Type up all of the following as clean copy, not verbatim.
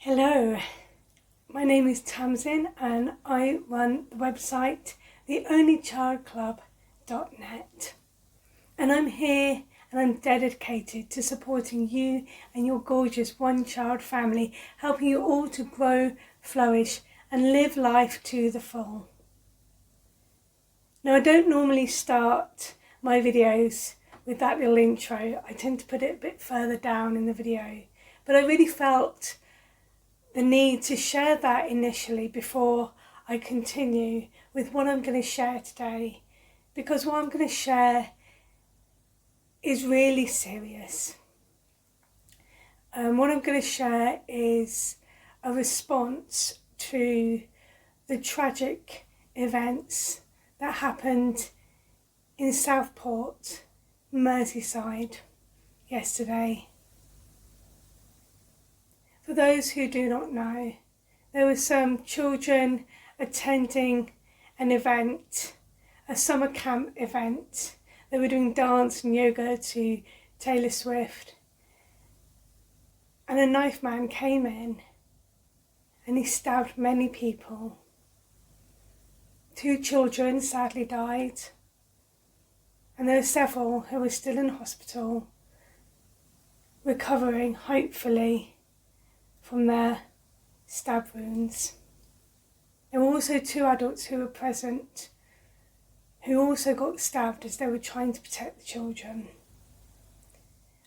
Hello, my name is Tamsin and I run the website theonlychildclub.net, and I'm here and I'm dedicated to supporting you and your gorgeous one-child family, helping you all to grow, flourish and live life to the full. Now, I don't normally start my videos with that little intro. I tend to put it a bit further down in the video, but I really felt the need to share that initially before I continue with what I'm going to share today, because what I'm going to share is really serious. What I'm going to share is a response to the tragic events that happened in Southport, Merseyside yesterday. For those who do not know, there were some children attending an event, a summer camp event. They were doing dance and yoga to Taylor Swift. And a knife man came in and he stabbed many people. 2 children sadly died. And there were several who were still in hospital, recovering, hopefully, from their stab wounds. There were also 2 adults who were present who also got stabbed as they were trying to protect the children.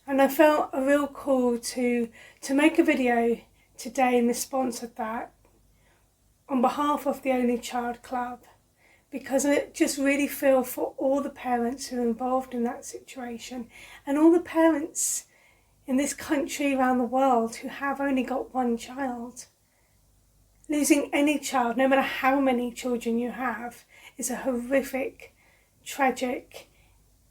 And I felt a real call to make a video today in response of that on behalf of the Only Child Club, because I just really feel for all the parents who are involved in that situation and all the parents in this country, around the world, who have only got one child. Losing any child, no matter how many children you have, is a horrific, tragic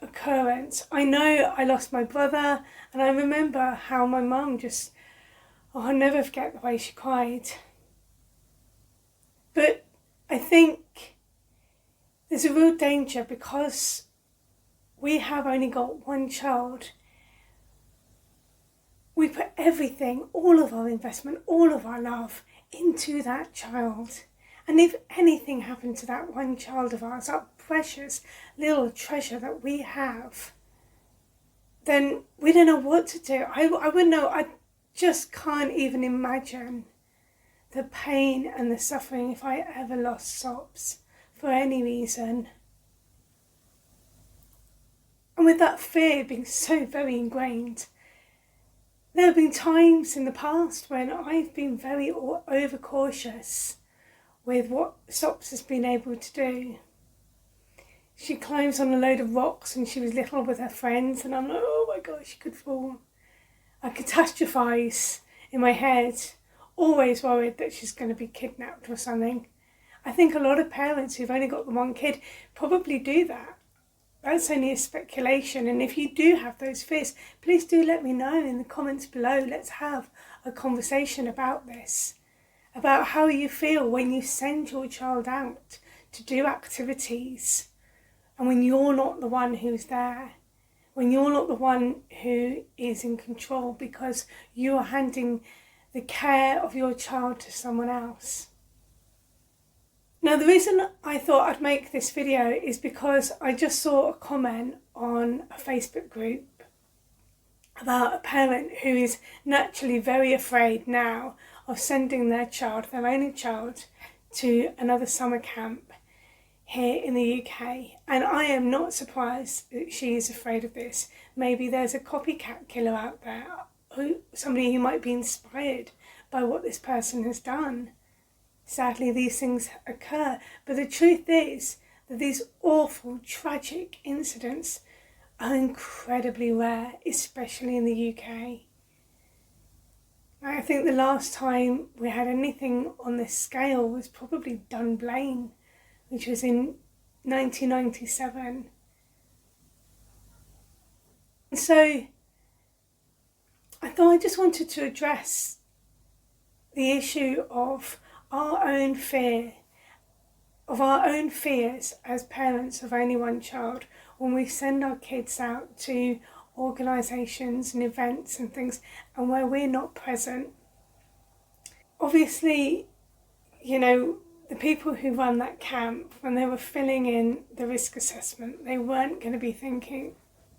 occurrence. I know I lost my brother, and I remember how my mum I'll never forget the way she cried. But I think there's a real danger, because we have only got one child. We put everything, all of our investment, all of our love into that child. And if anything happened to that one child of ours, that precious little treasure that we have, then we don't know what to do. I wouldn't know. I just can't even imagine the pain and the suffering if I ever lost Sops for any reason. And with that fear being so very ingrained, there have been times in the past when I've been very overcautious with what Sops has been able to do. She climbs on a load of rocks when she was little with her friends, and I'm like, oh my gosh, she could fall. I catastrophise in my head, always worried that she's going to be kidnapped or something. I think a lot of parents who've only got the one kid probably do that. That's only a speculation, and if you do have those fears, please do let me know in the comments below. Let's have a conversation about this, about how you feel when you send your child out to do activities and when you're not the one who's there, when you're not the one who is in control because you are handing the care of your child to someone else. Now, the reason I thought I'd make this video is because I just saw a comment on a Facebook group about a parent who is naturally very afraid now of sending their child, their only child, to another summer camp here in the UK. And I am not surprised that she is afraid of this. Maybe there's a copycat killer out there, somebody who might be inspired by what this person has done. Sadly, these things occur, but the truth is that these awful, tragic incidents are incredibly rare, especially in the UK. I think the last time we had anything on this scale was probably Dunblane, which was in 1997. And so I thought I just wanted to address the issue of our own fears as parents of only one child when we send our kids out to organisations and events and things and where we're not present. obviously, you know, the people who run that camp, when they were filling in the risk assessment, they weren't going to be thinking,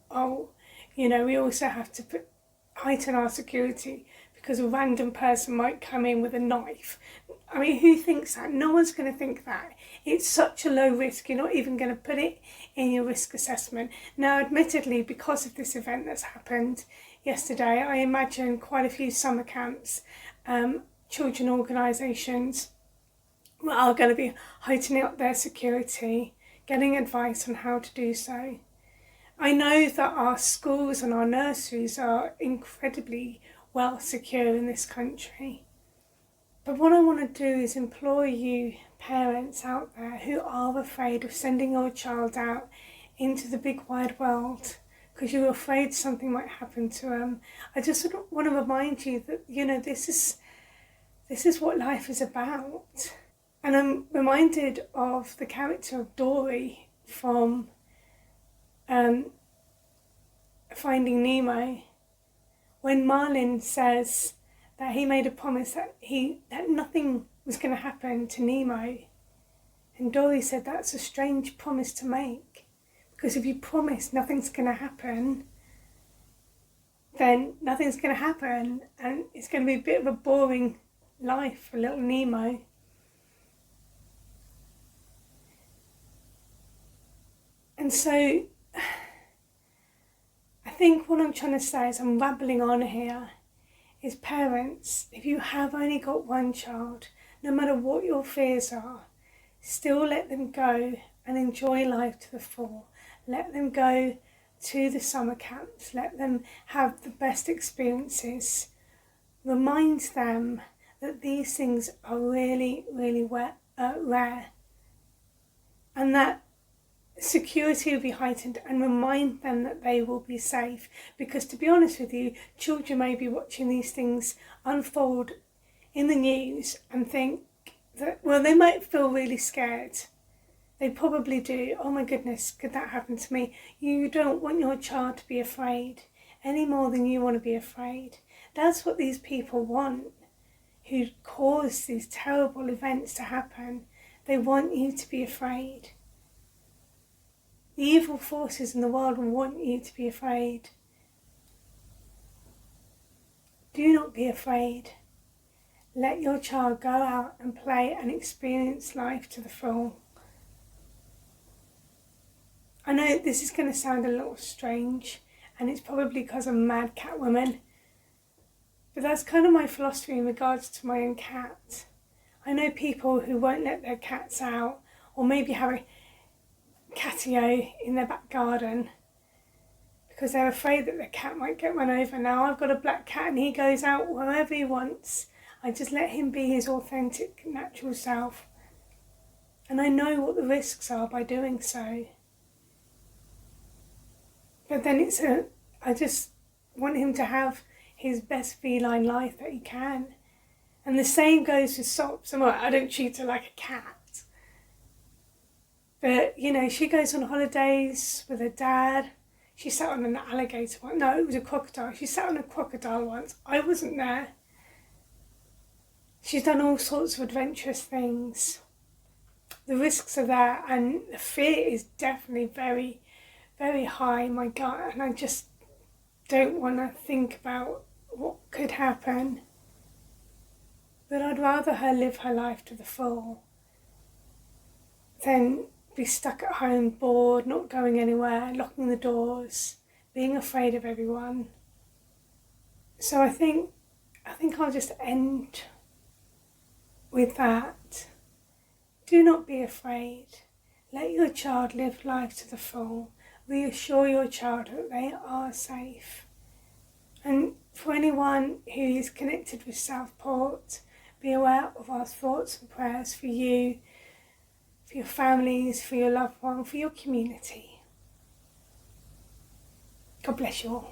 oh, you know, we also have to heighten our security because a random person might come in with a knife. I mean, who thinks that? No one's going to think that. It's such a low risk, you're not even going to put it in your risk assessment. Now, admittedly, because of this event that's happened yesterday, I imagine quite a few summer camps, children organisations are going to be heightening up their security, getting advice on how to do so. I know that our schools and our nurseries are incredibly well secure in this country. But what I want to do is implore you parents out there who are afraid of sending your child out into the big wide world because you're afraid something might happen to them. I just sort of want to remind you that, you know, this is what life is about. And I'm reminded of the character of Dory from Finding Nemo, when Marlin says that he made a promise that nothing was going to happen to Nemo. And Dory said that's a strange promise to make, because if you promise nothing's going to happen, then nothing's going to happen, and it's going to be a bit of a boring life for little Nemo. And so I think what I'm trying to say is, I'm rambling on here, is parents, if you have only got one child, no matter what your fears are, still let them go and enjoy life to the full. Let them go to the summer camps. Let them have the best experiences. Remind them that these things are really, really rare, and that security will be heightened, and remind them that they will be safe. Because to be honest with you, children may be watching these things unfold in the news and think that, well, they might feel really scared. They probably do. Oh my goodness, could that happen to me? You don't want your child to be afraid any more than you want to be afraid. That's what these people want, who cause these terrible events to happen. They want you to be afraid. The evil forces in the world want you to be afraid. Do not be afraid. Let your child go out and play and experience life to the full. I know this is going to sound a little strange, and it's probably because I'm a mad cat woman, but that's kind of my philosophy in regards to my own cat. I know people who won't let their cats out, or maybe have a catio in their back garden because they're afraid that their cat might get run over. Now I've got a black cat and he goes out wherever he wants. I just let him be his authentic, natural self. And I know what the risks are by doing so. But then I just want him to have his best feline life that he can. And the same goes with Sops. I don't treat her like a cat. But, you know, she goes on holidays with her dad. She sat on an alligator once. No, it was a crocodile. She sat on a crocodile once. I wasn't there. She's done all sorts of adventurous things. The risks are there, and the fear is definitely very, very high, my God. And I just don't want to think about what could happen. But I'd rather her live her life to the full than be stuck at home, bored, not going anywhere, locking the doors, being afraid of everyone. So I think I'll just end with that. Do not be afraid. Let your child live life to the full. Reassure your child that they are safe. And for anyone who is connected with Southport, be aware of our thoughts and prayers for you, for your families, for your loved one, for your community. God bless you all.